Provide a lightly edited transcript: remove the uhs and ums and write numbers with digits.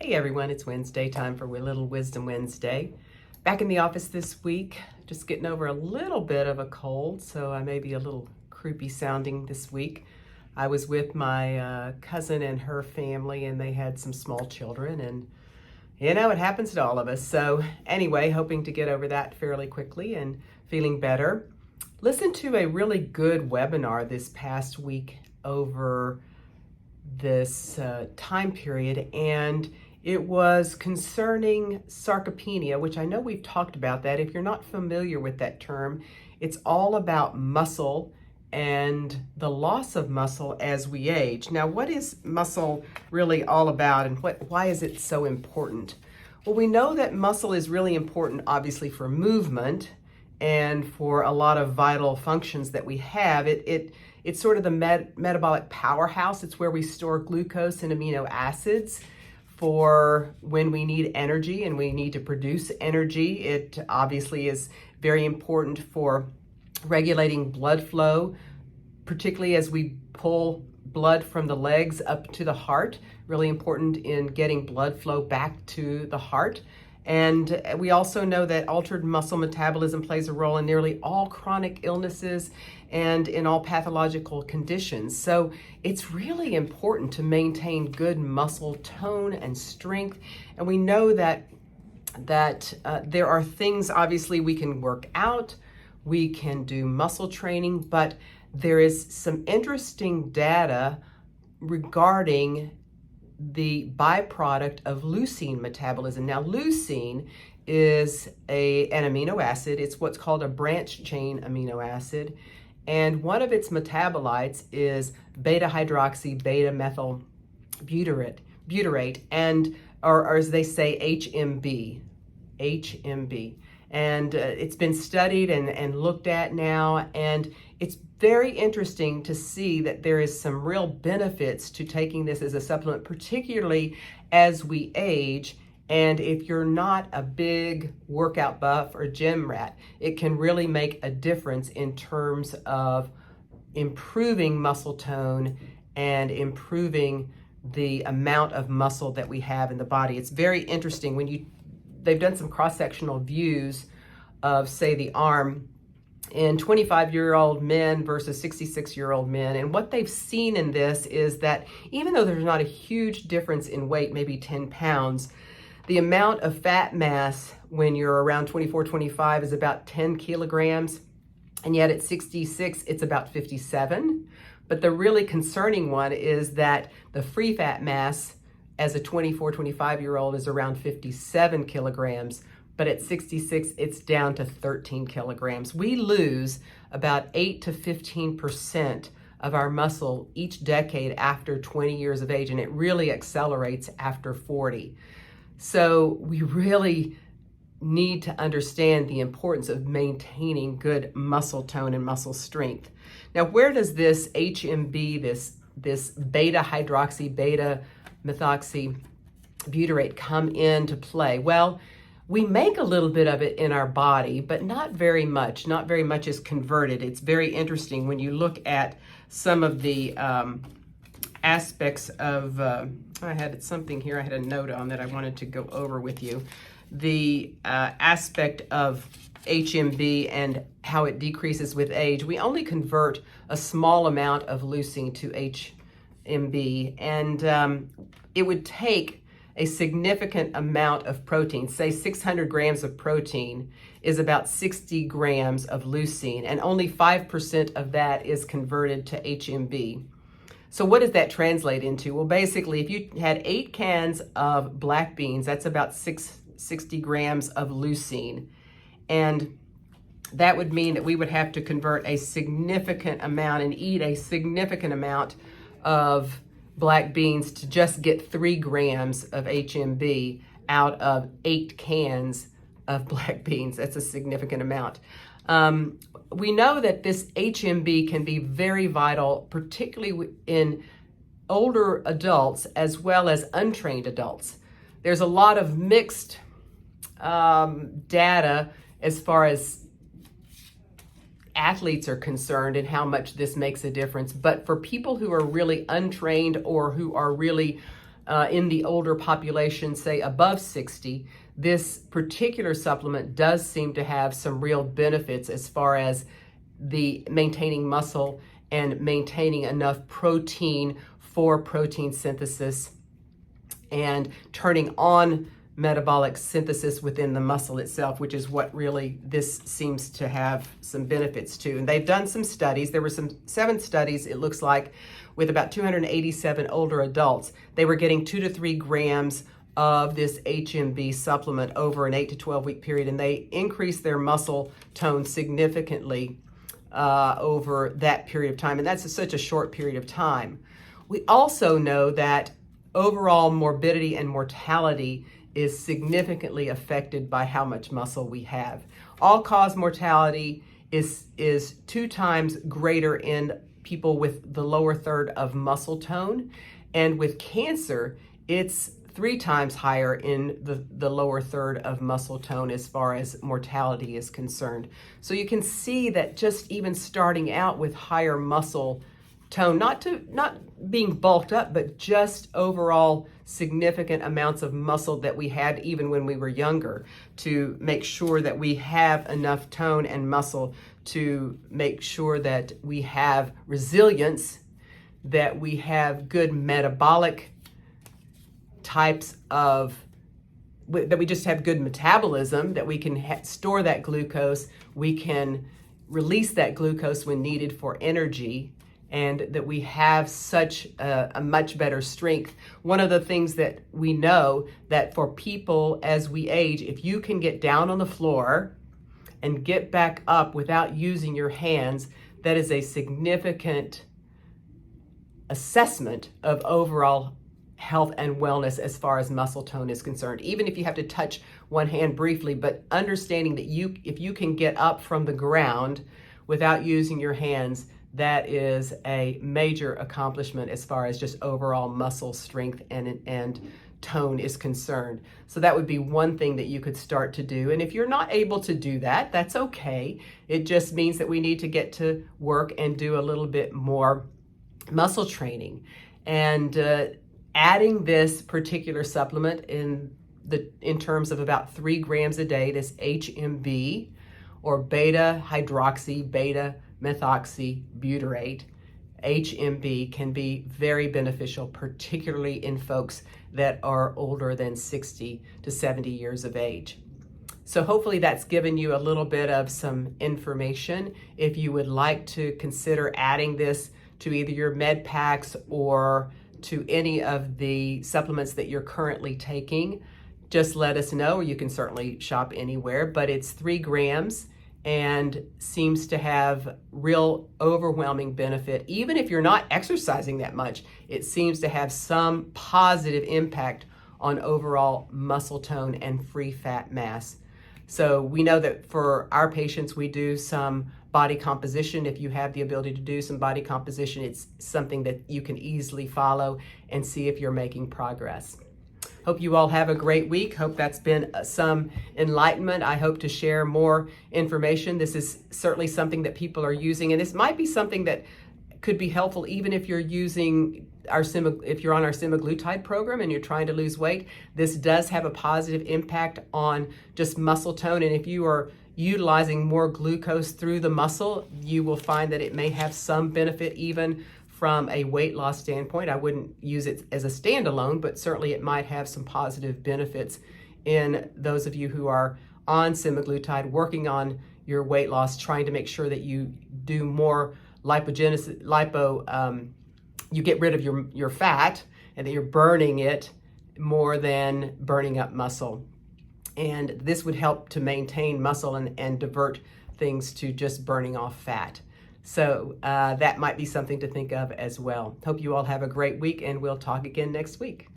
Hey everyone, it's Wednesday, time for Little Wisdom Wednesday. Back in the office this week, just getting over a little bit of a cold, so I may be a little croupy sounding this week. I was with my cousin and her family, and they had some small children, and you know, it happens to all of us. So anyway, hoping to get over that fairly quickly and feeling better. Listened to a really good webinar this past week over this time period, and it was concerning sarcopenia, which I know we've talked about that. If you're not familiar with that term, it's all about muscle and the loss of muscle as we age. Now, what is muscle really all about, and why is it so important? Well, we know that muscle is really important, obviously, for movement and for a lot of vital functions that we have. It's sort of the metabolic powerhouse. It's where we store glucose and amino acids for when we need energy and we need to produce energy. It obviously is very important for regulating blood flow, particularly as we pull blood from the legs up to the heart. Really important in getting blood flow back to the heart. And we also know that altered muscle metabolism plays a role in nearly all chronic illnesses and in all pathological conditions. So it's really important to maintain good muscle tone and strength. And we know that there are things, obviously, we can work out, we can do muscle training, but there is some interesting data regarding the byproduct of leucine metabolism. Now, leucine is an amino acid. It's what's called a branch chain amino acid. And one of its metabolites is beta-hydroxy, beta-methylbutyrate, and or as they say, HMB. And it's been studied and looked at now, and it's very interesting to see that there is some real benefits to taking this as a supplement, particularly as we age. And if you're not a big workout buff or gym rat, it can really make a difference in terms of improving muscle tone and improving the amount of muscle that we have in the body. It's very interesting they've done some cross-sectional views of, say, the arm in 25-year-old men versus 66-year-old men. And what they've seen in this is that even though there's not a huge difference in weight, maybe 10 pounds, the amount of fat mass when you're around 24, 25 is about 10 kilograms. And yet at 66, it's about 57. But the really concerning one is that the free fat mass as a 24, 25-year-old is around 57 kilograms. But at 66, it's down to 13 kilograms. We lose about 8 to 15% of our muscle each decade after 20 years of age, and it really accelerates after 40. So we really need to understand the importance of maintaining good muscle tone and muscle strength. Now, where does this HMB, this beta-hydroxy, beta-methoxybutyrate come into play? Well, we make a little bit of it in our body, but not very much. Not very much is converted. It's very interesting when you look at some of the aspects of, I had something here I had a note on that I wanted to go over with you. The aspect of HMB and how it decreases with age. We only convert a small amount of leucine to HMB, and it would take a significant amount of protein. Say 600 grams of protein is about 60 grams of leucine, and only 5% of that is converted to HMB. So what does that translate into? Well, basically, if you had 8 cans of black beans, that's about 60 grams of leucine. And that would mean that we would have to convert a significant amount and eat a significant amount of black beans to just get 3 grams of HMB out of 8 cans of black beans. That's a significant amount. We know that this HMB can be very vital, particularly in older adults as well as untrained adults. There's a lot of mixed data as far as athletes are concerned and how much this makes a difference. But for people who are really untrained or who are really in the older population, say above 60, this particular supplement does seem to have some real benefits as far as the maintaining muscle and maintaining enough protein for protein synthesis and turning on metabolic synthesis within the muscle itself, which is what really this seems to have some benefits to. And they've done some studies. There were 7 studies, it looks like, with about 287 older adults. They were getting 2 to 3 grams of this HMB supplement over an 8 to 12 week period, and they increased their muscle tone significantly over that period of time. And that's such a short period of time. We also know that overall morbidity and mortality is significantly affected by how much muscle we have. All-cause mortality is 2 times greater in people with the lower third of muscle tone, and with cancer, it's 3 times higher in the lower third of muscle tone as far as mortality is concerned. So you can see that just even starting out with higher muscle tone, not being bulked up, but just overall significant amounts of muscle that we had even when we were younger, to make sure that we have enough tone and muscle to make sure that we have resilience, that we have good metabolic types of, that we just have good metabolism, that we can store that glucose, we can release that glucose when needed for energy, and that we have such a much better strength. One of the things that we know that for people as we age, if you can get down on the floor and get back up without using your hands, that is a significant assessment of overall health and wellness as far as muscle tone is concerned. Even if you have to touch one hand briefly, but understanding that if you can get up from the ground without using your hands, that is a major accomplishment as far as just overall muscle strength and tone is concerned. So that would be one thing that you could start to do. And if you're not able to do that, that's okay. It just means that we need to get to work and do a little bit more muscle training. And adding this particular supplement in terms of about 3 grams a day, this HMB, or beta hydroxy, beta methoxybutyrate, HMB, can be very beneficial, particularly in folks that are older than 60 to 70 years of age. So hopefully that's given you a little bit of some information. If you would like to consider adding this to either your med packs or to any of the supplements that you're currently taking, just let us know. You can certainly shop anywhere, but it's 3 grams and seems to have real overwhelming benefit. Even if you're not exercising that much, it seems to have some positive impact on overall muscle tone and free fat mass. So we know that for our patients, we do some body composition. If you have the ability to do some body composition, it's something that you can easily follow and see if you're making progress. Hope you all have a great week. Hope that's been some enlightenment. I hope to share more information. This is certainly something that people are using, and this might be something that could be helpful even if you're using if you're on our semaglutide program and you're trying to lose weight. This does have a positive impact on just muscle tone, and if you are utilizing more glucose through the muscle, you will find that it may have some benefit even from a weight loss standpoint. I wouldn't use it as a standalone, but certainly it might have some positive benefits in those of you who are on semaglutide, working on your weight loss, trying to make sure that you do more lipogenesis, you get rid of your fat and that you're burning it more than burning up muscle. And this would help to maintain muscle and divert things to just burning off fat. So that might be something to think of as well. Hope you all have a great week, and we'll talk again next week.